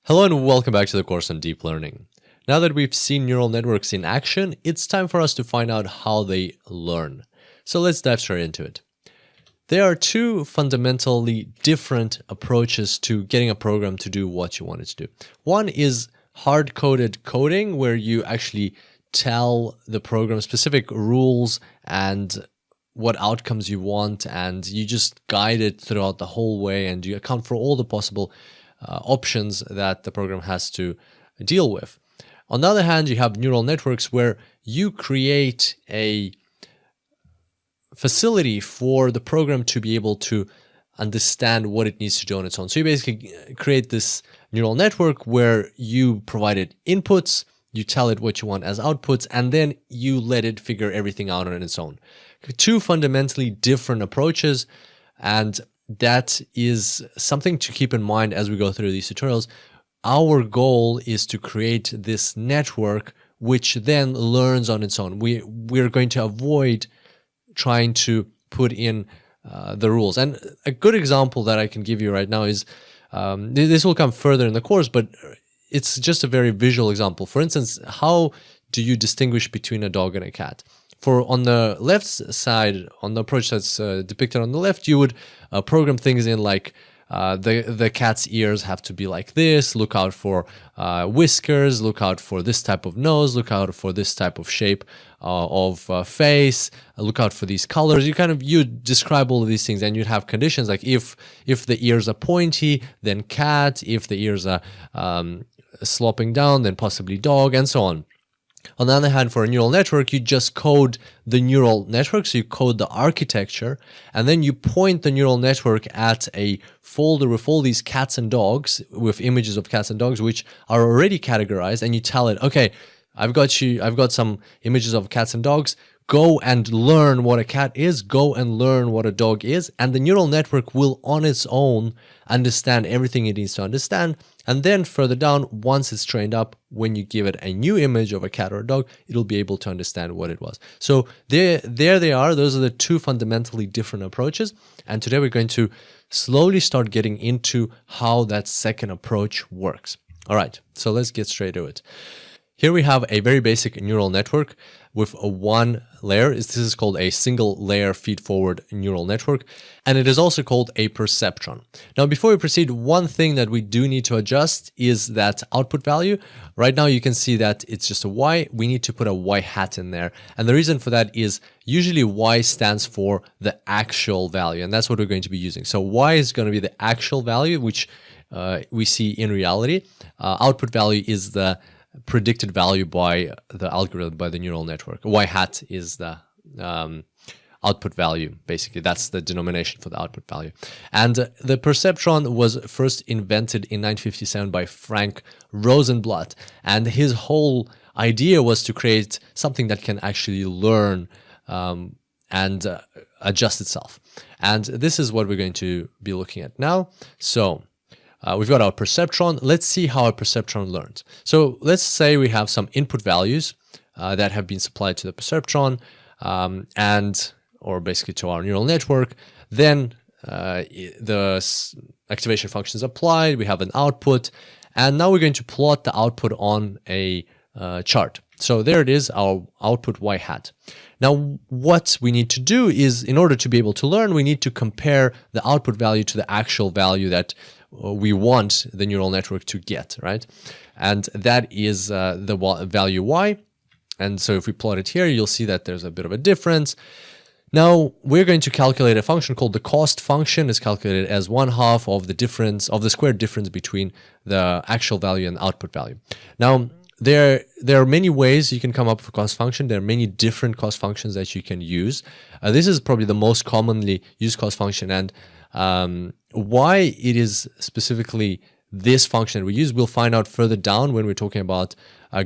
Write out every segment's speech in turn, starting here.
Hello and welcome back to the course on deep learning. Now that we've seen neural networks in action, it's time for us to find out how they learn. So let's dive straight into it. There are two fundamentally different approaches to getting a program to do what you want it to do. One is hard-coded coding, where you actually tell the program specific rules and what outcomes you want, and you just guide it throughout the whole way, and you account for all the possible options that the program has to deal with. On the other hand, you have neural networks where you create a facility for the program to be able to understand what it needs to do on its own. So you basically create this neural network where you provide it inputs, you tell it what you want as outputs, and then you let it figure everything out on its own. Two fundamentally different approaches, and that is something to keep in mind as we go through these tutorials. Our goal is to create this network which then learns on its own. We're going to avoid trying to put in the rules. And a good example that I can give you right now is, this will come further in the course, but it's just a very visual example. For instance, how do you distinguish between a dog and a cat? For on the left side, on the approach that's depicted on the left, you would program things in like the cat's ears have to be like this, look out for whiskers, look out for this type of nose, look out for this type of shape of face, look out for these colors. You describe all of these things, and you'd have conditions like if the ears are pointy, then cat, if the ears are sloping down, then possibly dog, and so on. On the other hand, for a neural network, you just code the neural network, so you code the architecture, and then you point the neural network at a folder with all these cats and dogs, with images of cats and dogs, which are already categorized, and you tell it, okay, I've got some images of cats and dogs, go and learn what a cat is, go and learn what a dog is, and the neural network will on its own understand everything it needs to understand. And then further down, once it's trained up, when you give it a new image of a cat or a dog, it'll be able to understand what it was. So there they are. Those are the two fundamentally different approaches. And today we're going to slowly start getting into how that second approach works. All right, so let's get straight to it. Here we have a very basic neural network with a one layer. This is called a single layer feed-forward neural network, and it is also called a perceptron. Now, before we proceed, one thing that we do need to adjust is that output value. Right now, you can see that it's just a Y. We need to put a Y hat in there, and the reason for that is usually Y stands for the actual value, and that's what we're going to be using. So Y is going to be the actual value, which we see in reality. Output value is the predicted value by the algorithm, by the neural network. Y hat is the output value, basically. That's the denomination for the output value. And the perceptron was first invented in 1957 by Frank Rosenblatt. And his whole idea was to create something that can actually learn and adjust itself. And this is what we're going to be looking at now. So we've got our perceptron. Let's see how our perceptron learns. So let's say we have some input values that have been supplied to the perceptron or basically to our neural network. Then the activation function is applied. We have an output. And now we're going to plot the output on a chart. So there it is, our output Y hat. Now, what we need to do is, in order to be able to learn, we need to compare the output value to the actual value that we want the neural network to get, right? And that is the value Y. And so if we plot it here, you'll see that there's a bit of a difference. Now, we're going to calculate a function called the cost function. It's calculated as 1/2 of the difference, of the squared difference between the actual value and output value. Now, there are many ways you can come up with a cost function. There are many different cost functions that you can use. This is probably the most commonly used cost function, and why it is specifically this function that we use, we'll find out further down when we're talking about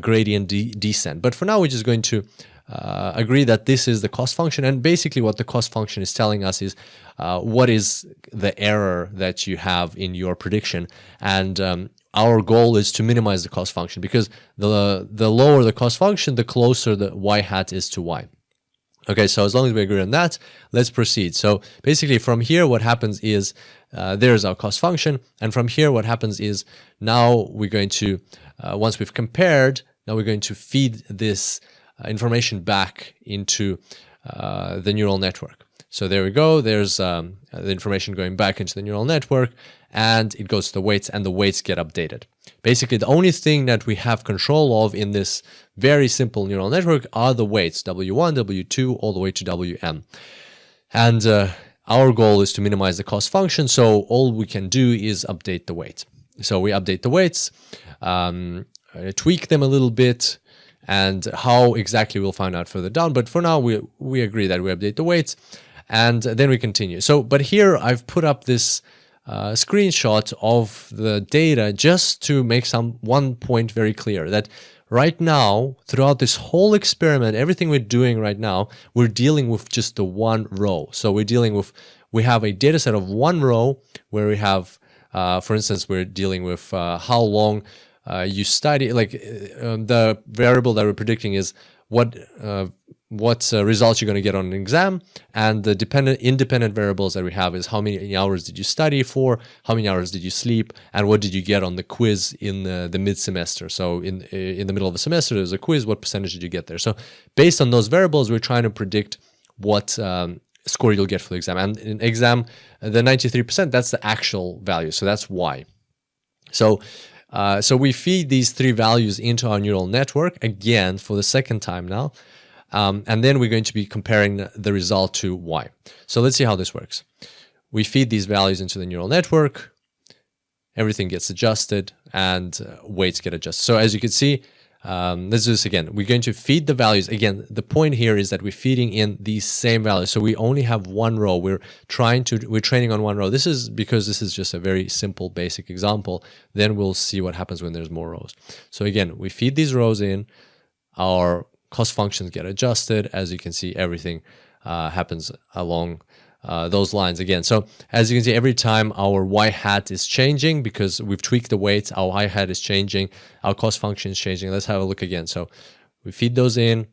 gradient descent. But for now, we're just going to agree that this is the cost function. And basically what the cost function is telling us is what is the error that you have in your prediction. And our goal is to minimize the cost function, because the lower the cost function, the closer the Y hat is to Y. Okay, so as long as we agree on that, let's proceed. So basically from here, what happens is there's our cost function. And from here, what happens is now we're going to, once we've compared, now we're going to feed this information back into the neural network. So there we go. There's the information going back into the neural network, and it goes to the weights, and the weights get updated. Basically, the only thing that we have control of in this very simple neural network are the weights, W1, W2, all the way to Wm. And our goal is to minimize the cost function, so all we can do is update the weight. So we update the weights, tweak them a little bit, and how exactly we'll find out further down. But for now, we agree that we update the weights, and then we continue. So, but here I've put up this screenshot of the data just to make one point very clear, that right now, throughout this whole experiment, everything we're doing right now, we're dealing with just the one row. So we have a data set of one row where we have, for instance, we're dealing with how long you study, like the variable that we're predicting is what results you're going to get on an exam, and the independent variables that we have is how many hours did you study for, how many hours did you sleep, and what did you get on the quiz in the mid-semester. So in the middle of a semester, there's a quiz, what percentage did you get there? So based on those variables, we're trying to predict what score you'll get for the exam. And in exam, the 93%, that's the actual value, so that's y. So we feed these three values into our neural network, again, for the second time now. And then we're going to be comparing the result to y. So let's see how this works. We feed these values into the neural network, everything gets adjusted, and weights get adjusted. So as you can see, let's do this again. We're going to feed the values. Again, the point here is that we're feeding in these same values. So we only have one row. We're training on one row. This is because this is just a very simple, basic example. Then we'll see what happens when there's more rows. So again, we feed these rows in, our cost functions get adjusted. As you can see, everything happens along those lines again. So as you can see, every time our y hat is changing, because we've tweaked the weights, our y hat is changing, our cost function is changing. Let's have a look again. So we feed those in,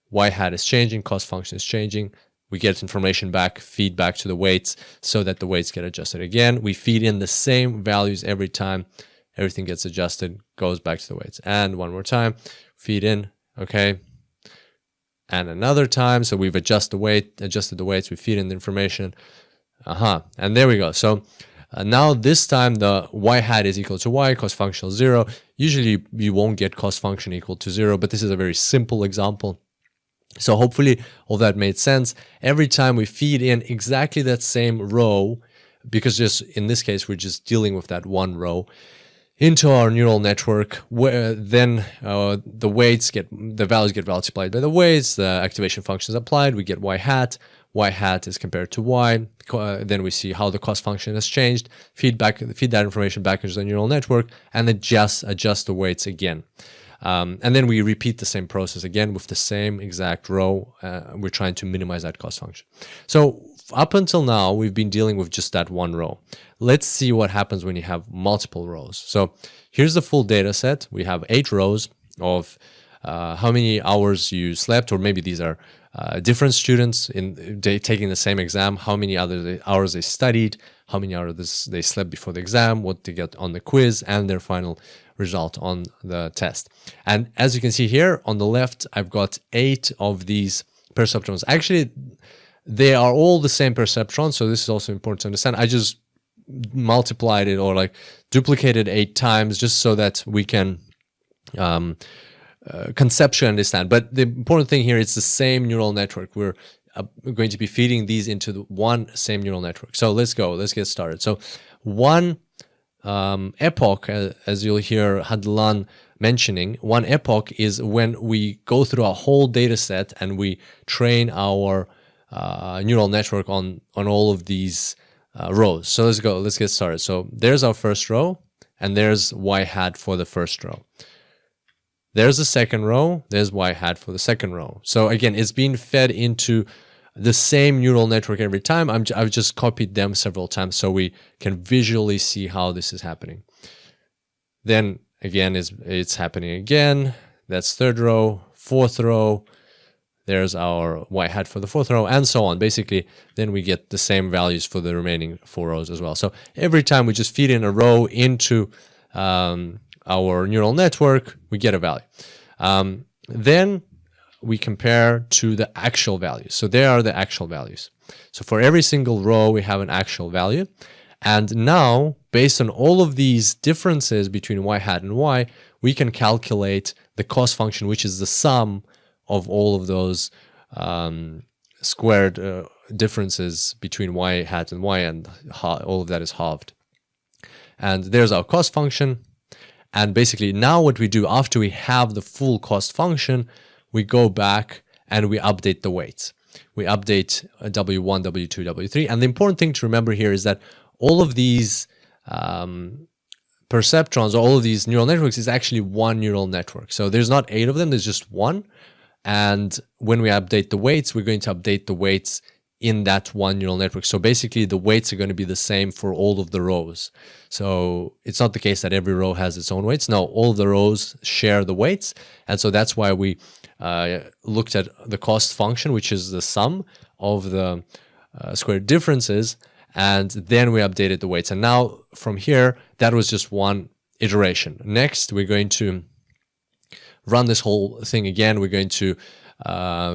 y hat is changing, cost function is changing. We get information back, feed back to the weights so that the weights get adjusted again. We feed in the same values every time. Everything gets adjusted, goes back to the weights. And one more time, feed in, okay. And another time, so we've adjusted the weights, we feed in the information, and there we go. So now this time the y hat is equal to y, cost function is 0. Usually you won't get cost function equal to 0, but this is a very simple example. So hopefully all that made sense. Every time we feed in exactly that same row, because just in this case we're just dealing with that one row, into our neural network, where then the values get multiplied by the weights, the activation function is applied, we get y hat is compared to y, then we see how the cost function has changed, feed that information back into the neural network, and then just adjust the weights again. And then we repeat the same process again with the same exact row. We're trying to minimize that cost function. So up until now, we've been dealing with just that one row. Let's see what happens when you have multiple rows. So here's the full data set. We have 8 rows of how many hours you slept, or maybe these are different students taking the same exam, how many hours they studied, how many hours they slept before the exam, what they got on the quiz, and their final result on the test. And as you can see here on the left, I've got 8 of these perceptrons. Actually, they are all the same perceptron, so this is also important to understand. I just multiplied it, or like duplicated 8 times, just so that we can conceptually understand. But the important thing here, it's the same neural network. We're going to be feeding these into the one same neural network. So let's get started. So one epoch, as you'll hear Hadelin mentioning, one epoch is when we go through a whole data set and we train our neural network on all of these rows. So let's get started. So there's our first row, and there's y hat for the first row. There's the second row, there's y hat for the second row. So again, it's being fed into the same neural network every time. I've just copied them several times so we can visually see how this is happening. Then again, it's happening again. That's third row, fourth row. There's our y hat for the fourth row, and so on. Basically, then we get the same values for the remaining 4 rows as well. So every time we just feed in a row into our neural network, we get a value. Then we compare to the actual values. So there are the actual values. So for every single row, we have an actual value. And now, based on all of these differences between y hat and y, we can calculate the cost function, which is the sum of all of those squared differences between y hat and y, and all of that is halved. And there's our cost function. And basically now what we do after we have the full cost function, we go back and we update the weights. We update W1, W2, W3. And the important thing to remember here is that all of these perceptrons, all of these neural networks is actually one neural network. So there's not 8 of them, there's just one. And when we update the weights, we're going to update the weights in that one neural network. So basically the weights are going to be the same for all of the rows. So it's not the case that every row has its own weights. No, all of the rows share the weights. And so that's why we looked at the cost function, which is the sum of the squared differences. And then we updated the weights. And now from here, that was just one iteration. Next, we're going to run this whole thing again. We're going to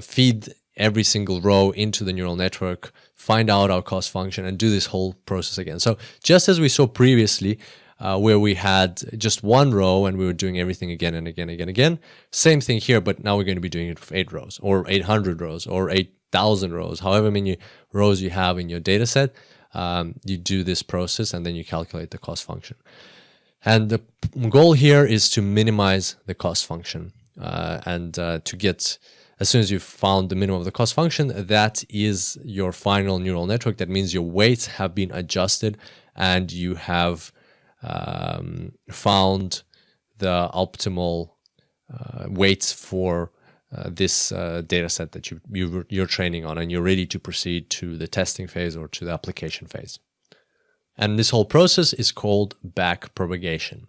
feed every single row into the neural network, find out our cost function, and do this whole process again. So just as we saw previously, where we had just one row and we were doing everything again and again, again, same thing here, but now we're going to be doing it with 8 rows or 800 rows or 8,000 rows, however many rows you have in your data set. You do this process and then you calculate the cost function. And the goal here is to minimize the cost function and to get, as soon as you've found the minimum of the cost function, that is your final neural network. That means your weights have been adjusted and you have found the optimal weights for this data set that you're training on, and you're ready to proceed to the testing phase or to the application phase. And this whole process is called backpropagation.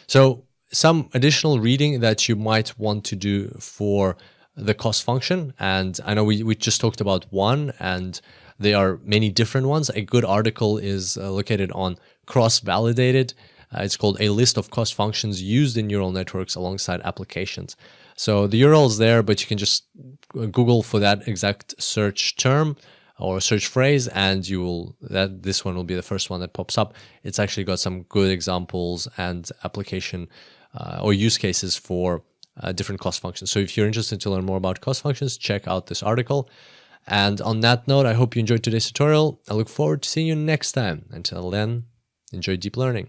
So some additional reading that you might want to do for the cost function, and I know we just talked about one, and there are many different ones. A good article is located on Cross-Validated. It's called A List of Cost Functions Used in Neural Networks Alongside Applications. So the URL is there, but you can just Google for that exact search term or search phrase, and this one will be the first one that pops up. It's actually got some good examples and application or use cases for different cost functions. So if you're interested to learn more about cost functions, check out this article. And on that note, I hope you enjoyed today's tutorial. I look forward to seeing you next time. Until then, enjoy deep learning.